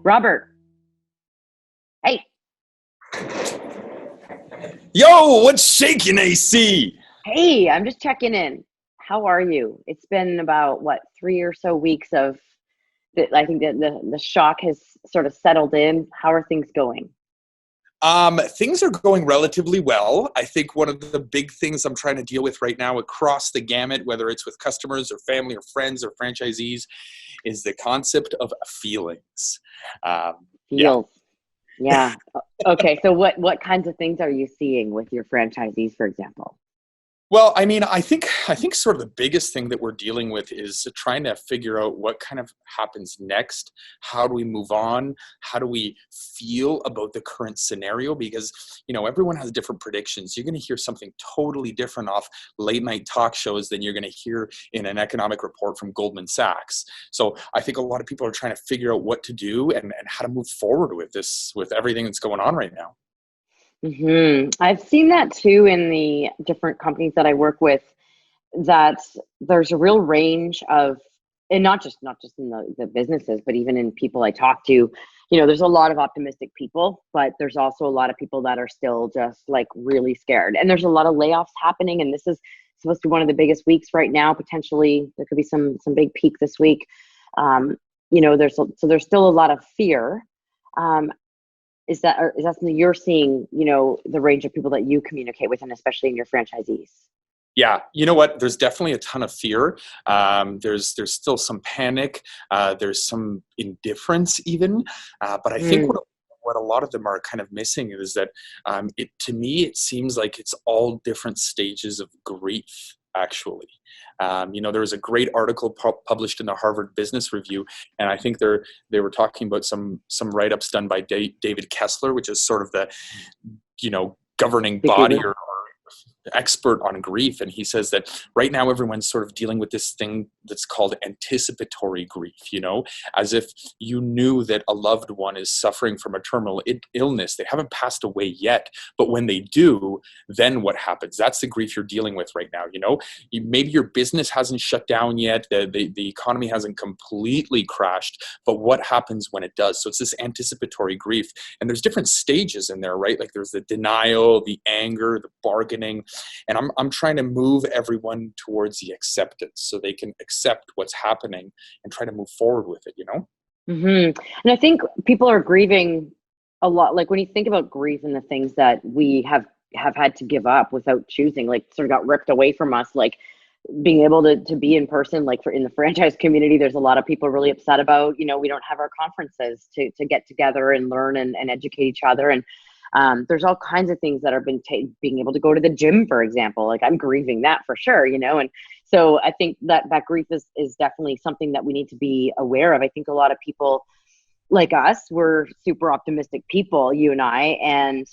Robert, hey, Yo, what's shaking, AC? hey, I'm just checking in. How are you? It's been about what, 3 or so weeks of I think that the shock has sort of settled in. How are things going? Things are going relatively well. I think one of the big things I'm trying to deal with right now across the gamut, whether it's with customers or family or friends or franchisees, is the concept of feelings. Yeah. Feels. Yeah. Okay. So what kinds of things are you seeing with your franchisees, for example? Well, I mean, I think sort of the biggest thing that we're dealing with is trying to figure out what kind of happens next. How do we move on? How do we feel about the current scenario? Because, everyone has different predictions. You're going to hear something totally different off late night talk shows than you're going to hear in an economic report from Goldman Sachs. So I think a lot of people are trying to figure out what to do and how to move forward with this, with everything that's going on right now. I've seen that too in the different companies that I work with, that there's a real range of, and not just in the businesses, but even in people I talk to, there's a lot of optimistic people, but there's also a lot of people that are still just like really scared. And there's a lot of layoffs happening, and this is supposed to be one of the biggest weeks right now. Potentially there could be some big peak this week. There's still a lot of fear. Um, is that something you're seeing, the range of people that you communicate with, and especially in your franchisees? Yeah, you know what? There's definitely a ton of fear. There's still some panic. There's some indifference even. But I think Mm, what a lot of them are kind of missing is that to me it seems like it's all different stages of grief. Actually, there was a great article published in the Harvard Business Review, and I think they were talking about some write-ups done by David Kessler, which is sort of the governing the body guru. or expert on grief. And he says that right now everyone's sort of dealing with this thing that's called anticipatory grief, as if you knew that a loved one is suffering from a terminal illness. They haven't passed away yet, but when they do, then what happens? That's the grief you're dealing with right now. Maybe your business hasn't shut down yet, the economy hasn't completely crashed, but what happens when it does? So it's this anticipatory grief, and there's different stages in there, right? Like there's the denial, the anger, the bargaining. And I'm trying to move everyone towards the acceptance so they can accept what's happening and try to move forward with it. And I think people are grieving a lot. Like when you think about grief and the things that we have had to give up without choosing, like sort of got ripped away from us, like being able to be in person, like in the franchise community, there's a lot of people really upset about, we don't have our conferences to get together and learn and educate each other. And there's all kinds of things that have been being able to go to the gym, for example. Like I'm grieving that for sure, and so I think that grief is definitely something that we need to be aware of. I think a lot of people like us, we're super optimistic people, you and I, and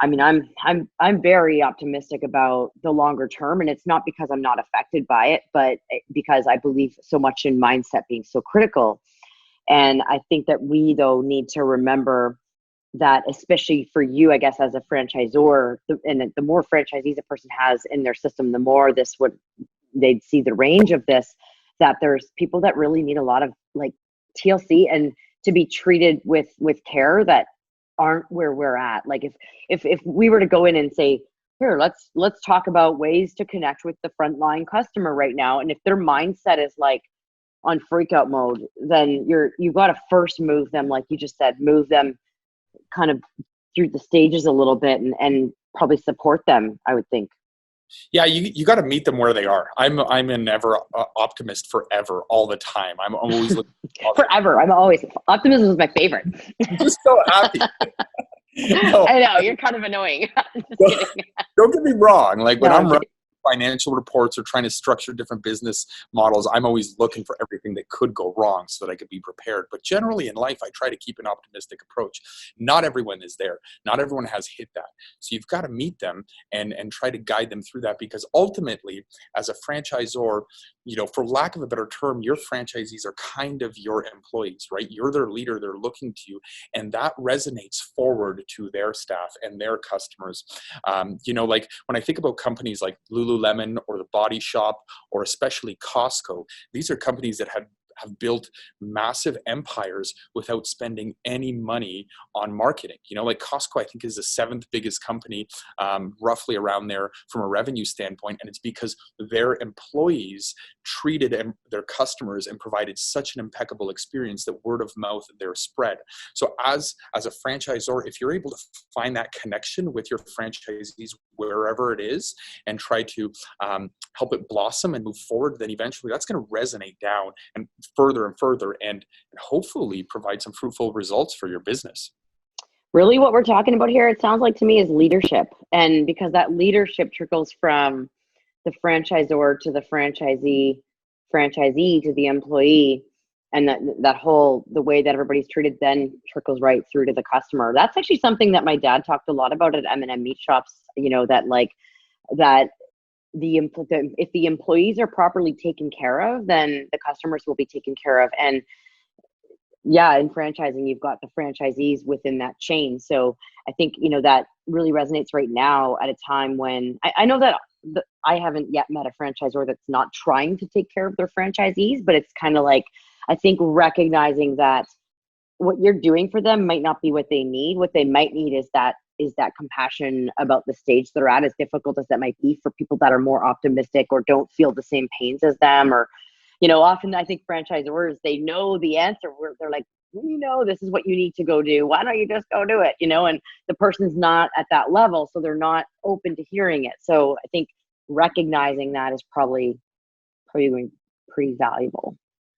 I mean, I'm very optimistic about the longer term, and it's not because I'm not affected by it, but because I believe so much in mindset being so critical. And I think that we, though, need to remember that, especially for you, I guess, as a franchisor, and the more franchisees a person has in their system, the more they'd see the range of this, that there's people that really need a lot of like TLC and to be treated with care that aren't where we're at. Like if we were to go in and say, here, let's talk about ways to connect with the frontline customer right now, and if their mindset is like on freak out mode, then you've got to first move them, like you just said, move them kind of through the stages a little bit, and probably support them, I would think. Yeah, you got to meet them where they are. I'm an ever optimist forever, all the time. I'm always looking positive. Forever. I'm always, optimism is my favorite. I'm just so happy. No, I know, you're kind of annoying. Just kidding. don't get me wrong. Like No, when I'm I'm kidding. financial reports or trying to structure different business models, I'm always looking for everything that could go wrong so that I could be prepared. But generally in life, I try to keep an optimistic approach. Not everyone is there. Not everyone has hit that. So you've got to meet them and try to guide them through that, because ultimately, as a franchisor, for lack of a better term, your franchisees are kind of your employees, right? You're their leader. They're looking to you, and that resonates forward to their staff and their customers. Like when I think about companies like Lululemon or the Body Shop or especially Costco, these are companies that had have built massive empires without spending any money on marketing. You know, like Costco, I think, is the 7th biggest company, roughly around there from a revenue standpoint. And it's because their employees treated their customers and provided such an impeccable experience that word of mouth, they're spread. So as a franchisor, if you're able to find that connection with your franchisees wherever it is and try to help it blossom and move forward, then eventually that's going to resonate down and further and hopefully provide some fruitful results for your business. Really what we're talking about here, it sounds like to me, is leadership. And because that leadership trickles from the franchisor to the franchisee to the employee, and that whole, the way that everybody's treated then trickles right through to the customer. That's actually something that my dad talked a lot about at M&M Meat Shops, you know, that like that if the employees are properly taken care of, then the customers will be taken care of. And yeah, in franchising, you've got the franchisees within that chain. So I think, you know, that really resonates right now at a time when I know that I haven't yet met a franchisor that's not trying to take care of their franchisees, but it's kind of like, I think recognizing that what you're doing for them might not be what they need. What they might need is that compassion about the stage they're at, as difficult as that might be for people that are more optimistic or don't feel the same pains as them. Or, you know, often I think franchisors, they know the answer. They're like, we know this is what you need to go do. Why don't you just go do it? You know, and the person's not at that level, so they're not open to hearing it. So I think recognizing that is probably pretty valuable.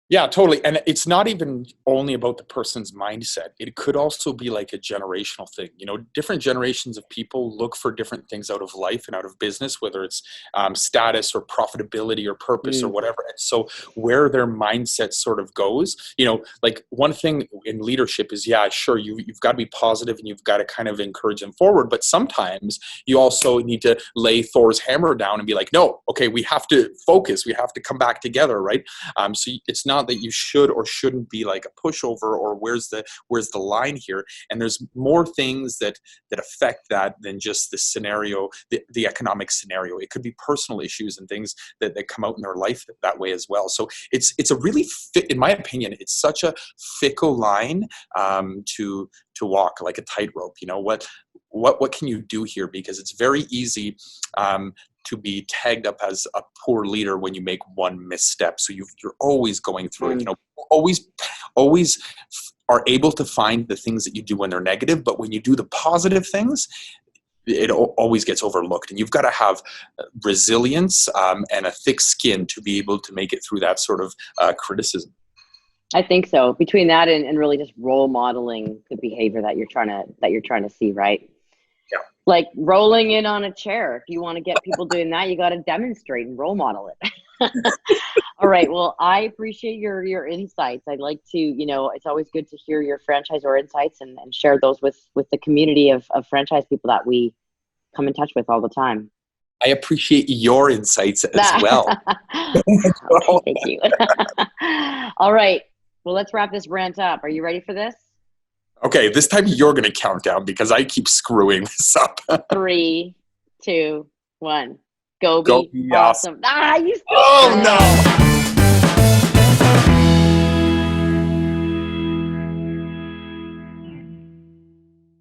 Yeah, totally. And it's not even only about the person's mindset. It could also be like a generational thing. You know, different generations of people look for different things out of life and out of business, whether it's status or profitability or purpose or whatever. And so where their mindset sort of goes, you know, like one thing in leadership is, yeah, sure, you've got to be positive and you've got to kind of encourage them forward. But sometimes you also need to lay Thor's hammer down and be like, no, okay, we have to focus. We have to come back together, right? So it's not that you should or shouldn't be like a pushover or where's the line here. And there's more things that affect that than just the scenario, the economic scenario. It could be personal issues and things that come out in their life that way as well. So it's a really in my opinion, it's such a fickle line to walk, like a tightrope. You know, what can you do here? Because it's very easy to be tagged up as a poor leader when you make one misstep. So you're always going through it. You know, always are able to find the things that you do when they're negative, but when you do the positive things, it always gets overlooked. And you've got to have resilience and a thick skin to be able to make it through that sort of criticism. I think so. Between that and really just role modeling the behavior that you're trying to see, right? Yeah. Like rolling in on a chair. If you want to get people doing that, you got to demonstrate and role model it. All right. Well, I appreciate your insights. I'd like to, you know, it's always good to hear your franchisor insights and share those with the community of franchise people that we come in touch with all the time. I appreciate your insights as well. Okay, thank you. All right. Well, let's wrap this rant up. Are you ready for this? Okay, this time you're going to count down because I keep screwing this up. 3, 2, 1. Go be awesome. Oh, You still no.